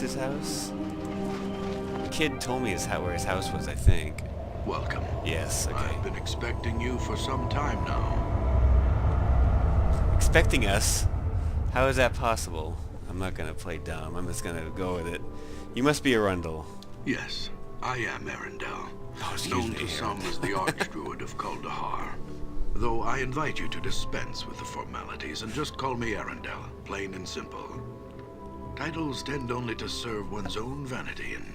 his house? Kid told me where his house was, I think. Welcome. Yes, okay. I've been expecting you for some time now. Expecting us? How is that possible? I'm not gonna play dumb. I'm just gonna go with it. You must be Arundel. Yes, I am Arundel, Oh, known to some as the Archdruid of Kuldahar. Though I invite you to dispense with the formalities and just call me Arundel, plain and simple. Titles tend only to serve one's own vanity and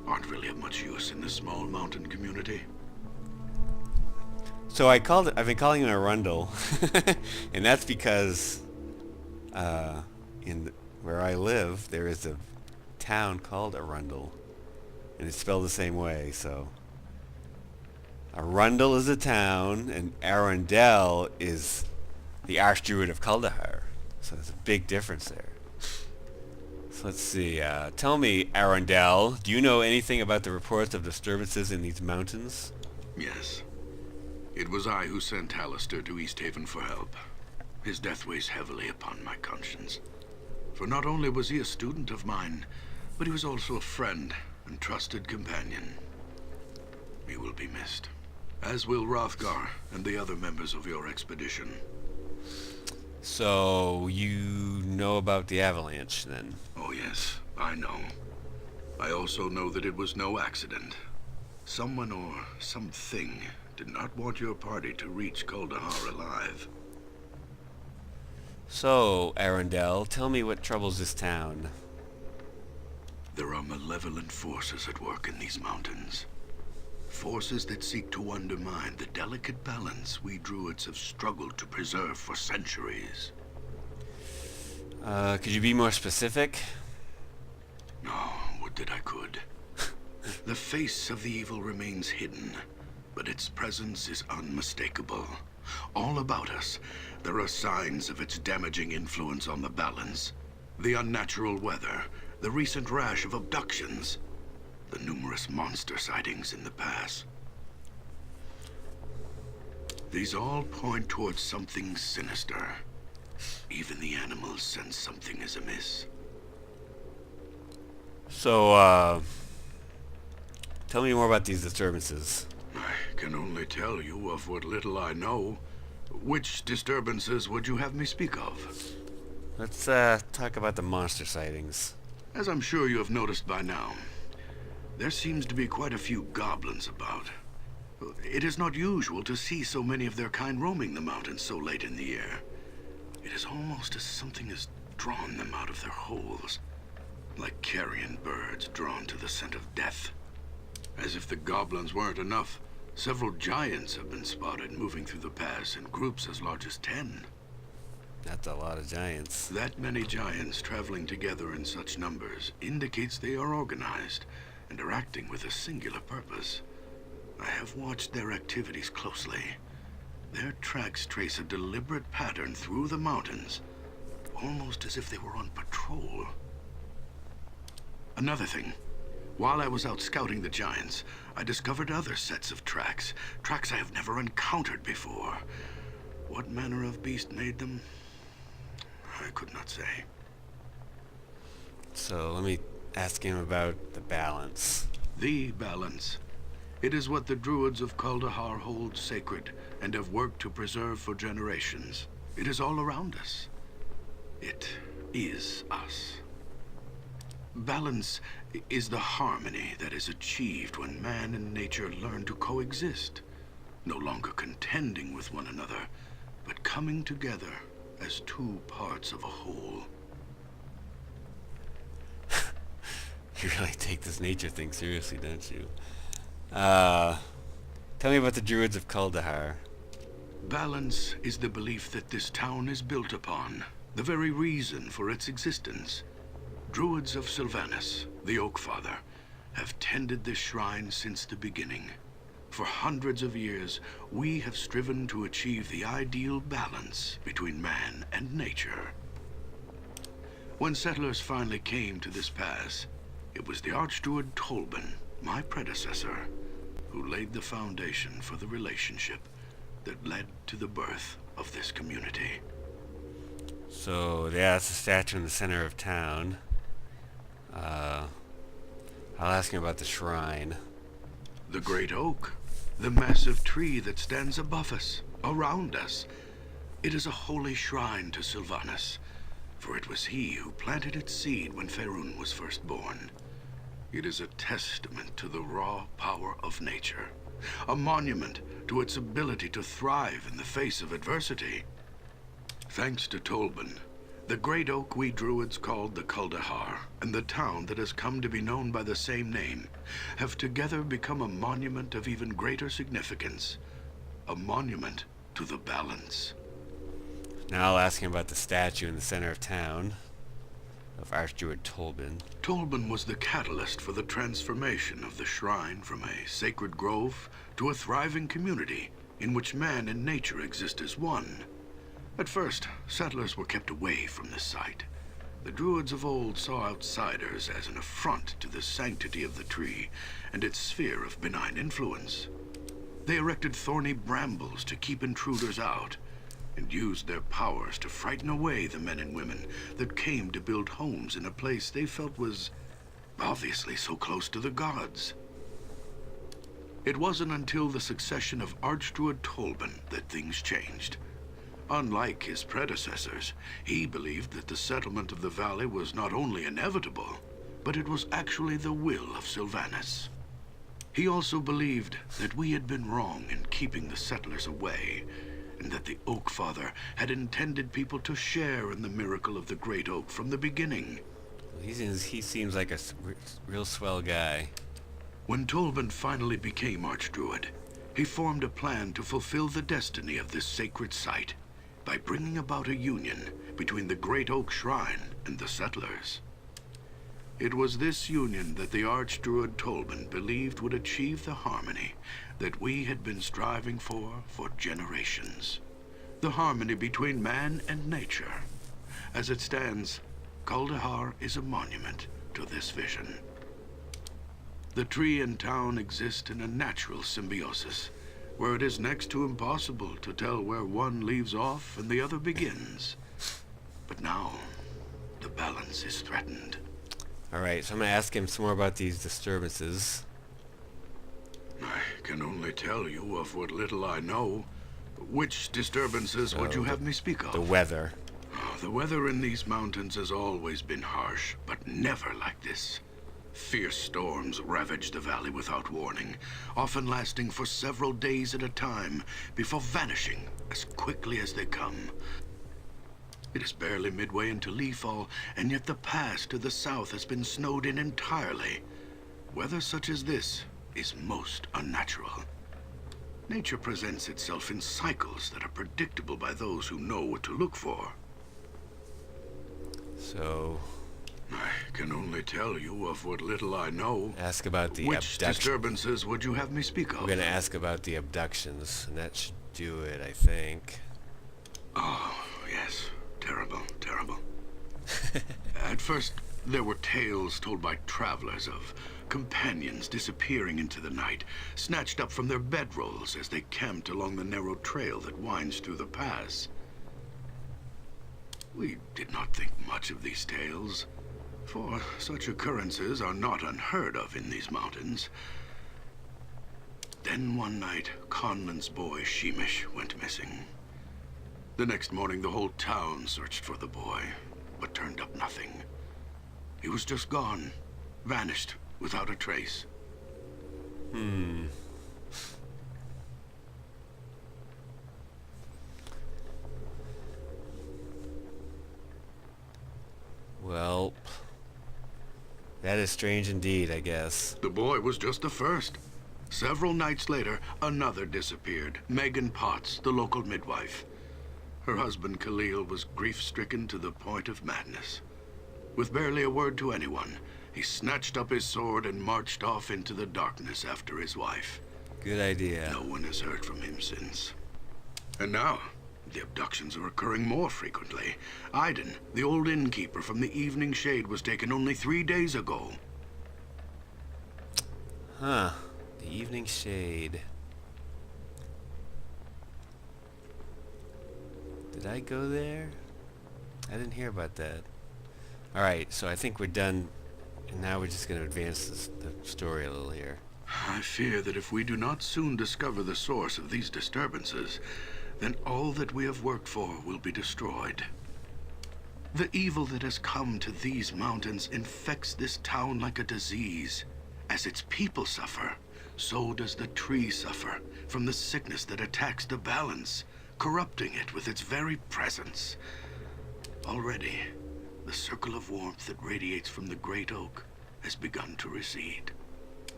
aren't really of much use in this small mountain community. So I've been calling him Arundel, and that's because where I live, there is a town called Arundel, and it's spelled the same way, so Arundel is a town, and Arundel is the Archdruid of Kuldahar. So there's a big difference there. So let's see. Tell me, Arundel, do you know anything about the reports of disturbances in these mountains? Yes. It was I who sent Hallister to East Haven for help. His death weighs heavily upon my conscience. For not only was he a student of mine, but he was also a friend and trusted companion. He will be missed. As will Hrothgar and the other members of your expedition. So, you know about the avalanche, then? Oh yes, I know. I also know that it was no accident. Someone or something did not want your party to reach Kuldahar alive. So, Arundel, tell me what troubles this town. There are malevolent forces at work in these mountains. Forces that seek to undermine the delicate balance we druids have struggled to preserve for centuries. Could you be more specific? No, would that I could. The face of the evil remains hidden, but its presence is unmistakable. All about us, there are signs of its damaging influence on the balance. The unnatural weather, the recent rash of abductions, the numerous monster sightings in the pass. These all point towards something sinister. Even the animals sense something is amiss. So, tell me more about these disturbances. I can only tell you of what little I know. Which disturbances would you have me speak of? Let's, talk about the monster sightings. As I'm sure you have noticed by now, there seems to be quite a few goblins about. It is not usual to see so many of their kind roaming the mountains so late in the year. It is almost as something has drawn them out of their holes, like carrion birds drawn to the scent of death. As if the goblins weren't enough, several giants have been spotted moving through the pass in groups as large as 10. That's a lot of giants. That many giants traveling together in such numbers indicates they are organized and are acting with a singular purpose. I have watched their activities closely. Their tracks trace a deliberate pattern through the mountains, almost as if they were on patrol. Another thing, while I was out scouting the giants, I discovered other sets of tracks I have never encountered before. What manner of beast made them? I could not say. So, let me ask him about the balance. The balance. It is what the druids of Kuldahar hold sacred and have worked to preserve for generations. It is all around us. It is us. Balance is the harmony that is achieved when man and nature learn to coexist, no longer contending with one another, but coming together as two parts of a whole. You really take this nature thing seriously, don't you? Tell me about the Druids of Kuldahar. Balance is the belief that this town is built upon, the very reason for its existence. Druids of Sylvanas, the Oak Father, have tended this shrine since the beginning. For hundreds of years, we have striven to achieve the ideal balance between man and nature. When settlers finally came to this pass, it was the Archdruid Tolban, my predecessor, who laid the foundation for the relationship that led to the birth of this community. So, that's the statue in the center of town. I'll ask him about the shrine. The great oak, the massive tree that stands above us, around us. It is a holy shrine to Sylvanas, for it was he who planted its seed when Faerun was first born. It is a testament to the raw power of nature, a monument to its ability to thrive in the face of adversity. Thanks to Tolban, the great oak we druids called the Kuldahar, and the town that has come to be known by the same name, have together become a monument of even greater significance. A monument to the balance. Now I'll ask him about the statue in the center of town of Archdruid Tolban. Tolban was the catalyst for the transformation of the shrine from a sacred grove to a thriving community in which man and nature exist as one. At first, settlers were kept away from this site. The druids of old saw outsiders as an affront to the sanctity of the tree and its sphere of benign influence. They erected thorny brambles to keep intruders out, and used their powers to frighten away the men and women that came to build homes in a place they felt was obviously so close to the gods. It wasn't until the succession of Archdruid Tolban that things changed. Unlike his predecessors, he believed that the settlement of the valley was not only inevitable, but it was actually the will of Sylvanas. He also believed that we had been wrong in keeping the settlers away, and that the Oak Father had intended people to share in the miracle of the Great Oak from the beginning. He seems like a real swell guy. When Tolban finally became Archdruid, he formed a plan to fulfill the destiny of this sacred site by bringing about a union between the Great Oak Shrine and the settlers. It was this union that the Archdruid Tolban believed would achieve the harmony that we had been striving for generations. The harmony between man and nature. As it stands, Kuldahar is a monument to this vision. The tree and town exist in a natural symbiosis, where it is next to impossible to tell where one leaves off and the other begins. But now, the balance is threatened. Alright, so I'm going to ask him some more about these disturbances. I can only tell you of what little I know. Which disturbances would you have me speak of? The weather. The weather in these mountains has always been harsh, but never like this. Fierce storms ravage the valley without warning, often lasting for several days at a time, before vanishing as quickly as they come. It is barely midway into leafall, and yet the pass to the south has been snowed in entirely. Weather such as this is most unnatural. Nature presents itself in cycles that are predictable by those who know what to look for. So, I can only tell you of what little I know. ask about the Which disturbances would you have me speak of? We're going to ask about the abductions, and that should do it, I think. Oh, yes. Terrible, terrible. At first, there were tales told by travelers of companions disappearing into the night, snatched up from their bedrolls as they camped along the narrow trail that winds through the pass. We did not think much of these tales, for such occurrences are not unheard of in these mountains. Then one night, Conlan's boy, Sheemish, went missing. The next morning, the whole town searched for the boy, but turned up nothing. He was just gone, vanished, without a trace. Well, that is strange indeed, I guess. The boy was just the first. Several nights later, another disappeared. Megan Potts, the local midwife. Her husband, Khalil, was grief-stricken to the point of madness. With barely a word to anyone, he snatched up his sword and marched off into the darkness after his wife. Good idea. No one has heard from him since. And now, the abductions are occurring more frequently. Aiden, the old innkeeper from the Evening Shade, was taken only 3 days ago. Huh. The Evening Shade. Did I go there? I didn't hear about that. Alright, so I think we're done And now we're just going to advance the story a little here. I fear that if we do not soon discover the source of these disturbances, then all that we have worked for will be destroyed. The evil that has come to these mountains infects this town like a disease. As its people suffer, so does the tree suffer from the sickness that attacks the balance, corrupting it with its very presence. Already, the circle of warmth that radiates from the great oak has begun to recede.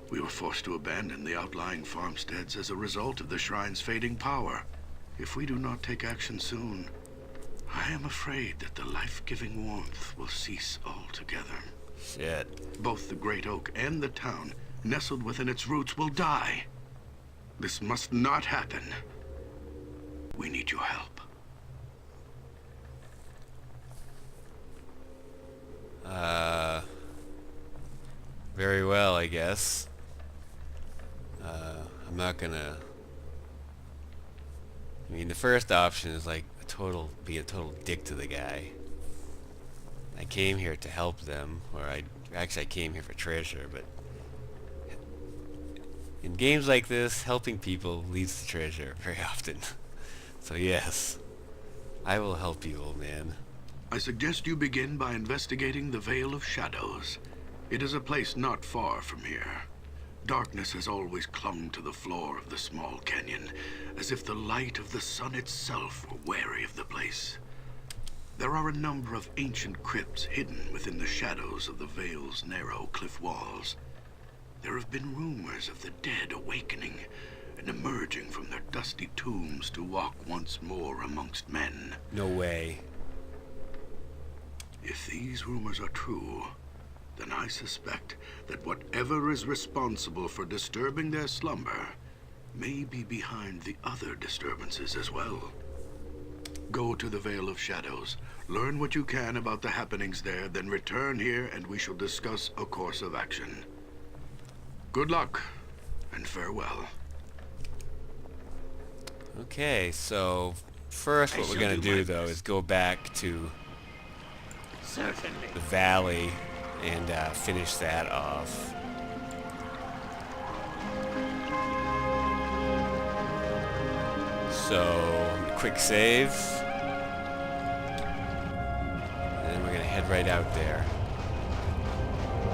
We were forced to abandon the outlying farmsteads as a result of the shrine's fading power. If we do not take action soon, I am afraid that the life-giving warmth will cease altogether. Shit. Both the great oak and the town, nestled within its roots, will die. This must not happen. We need your help. Very well, I guess. I'm not gonna... I mean, the first option is like be a total dick to the guy. I came here to help them, or I came here for treasure, but in games like this, helping people leads to treasure very often. So yes, I will help you, old man. I suggest you begin by investigating the Vale of Shadows. It is a place not far from here. Darkness has always clung to the floor of the small canyon, as if the light of the sun itself were wary of the place. There are a number of ancient crypts hidden within the shadows of the Vale's narrow cliff walls. There have been rumors of the dead awakening and emerging from their dusty tombs to walk once more amongst men. No way. If these rumors are true, then I suspect that whatever is responsible for disturbing their slumber may be behind the other disturbances as well. Go to the Vale of Shadows, learn what you can about the happenings there, then return here and we shall discuss a course of action. Good luck, and farewell. Okay, so first what we're gonna do though is go back to the valley and finish that off. So, quick save. And then we're gonna head right out there.